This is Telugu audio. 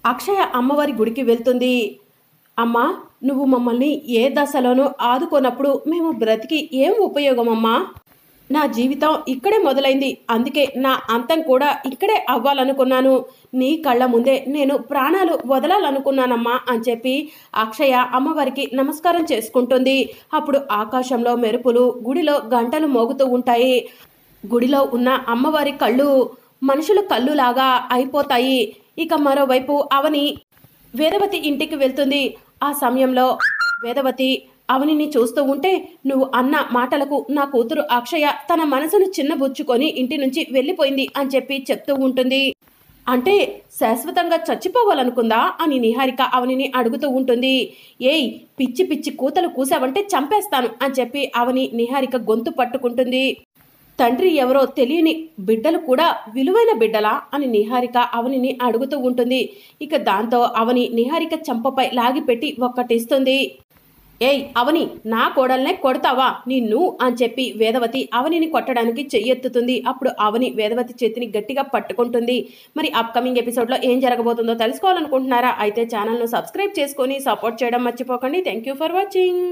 అక్షయ అమ్మవారి గుడికి వెళ్తుంది. అమ్మా, నువ్వు మమ్మల్ని ఏ దశలోనూ ఆదుకోనప్పుడు మేము బ్రతికి ఏం ఉపయోగం అమ్మా? నా జీవితం ఇక్కడే మొదలైంది. అందుకే నా అంతం కూడా ఇక్కడే అవ్వాలనుకున్నాను. నీ కళ్ళ ముందే నేను ప్రాణాలు వదలాలనుకున్నానమ్మా అని చెప్పి అక్షయ అమ్మవారికి నమస్కారం చేసుకుంటుంది. అప్పుడు ఆకాశంలో మెరుపులు, గుడిలో గంటలు మోగుతూ ఉంటాయి. గుడిలో ఉన్న అమ్మవారి కళ్ళు మనుషుల కళ్ళులాగా అయిపోతాయి. ఇక మరోవైపు అవని వేదవతి ఇంటికి వెళ్తుంది. ఆ సమయంలో వేదవతి అవనిని చూస్తూ ఉంటే, నువ్వు అన్న మాటలకు నా కూతురు అక్షయ తన మనసును చిన్నబుచ్చుకొని ఇంటి నుంచి వెళ్ళిపోయింది అని చెప్పి చెప్తూ ఉంటుంది. అంటే శాశ్వతంగా చచ్చిపోవాలనుకుందా అని నిహారిక అవనిని అడుగుతూ ఉంటుంది. ఏయ్, పిచ్చి పిచ్చి కూతలు కూసావంటే చంపేస్తాను అని చెప్పి అవని నిహారిక గొంతు పట్టుకుంటుంది. తండ్రి ఎవరో తెలియని బిడ్డలు కూడా విలువైన బిడ్డలా అని నిహారిక అవనిని అడుగుతూ ఉంటుంది. ఇక దాంతో అవని నిహారిక చంపపై లాగిపెట్టి ఒక్కటిస్తుంది. ఏయ్ అవని, నా కోడల్నే కొడతావా నిన్ను అని చెప్పి వేదవతి అవనిని కొట్టడానికి చెయ్యెత్తుతుంది. అప్పుడు అవని వేదవతి చేతిని గట్టిగా పట్టుకుంటుంది. మరి అప్కమింగ్ ఎపిసోడ్లో ఏం జరగబోతుందో తెలుసుకోవాలనుకుంటున్నారా? అయితే ఛానల్ను సబ్స్క్రైబ్ చేసుకొని సపోర్ట్ చేయడం మర్చిపోకండి. Thank you for watching.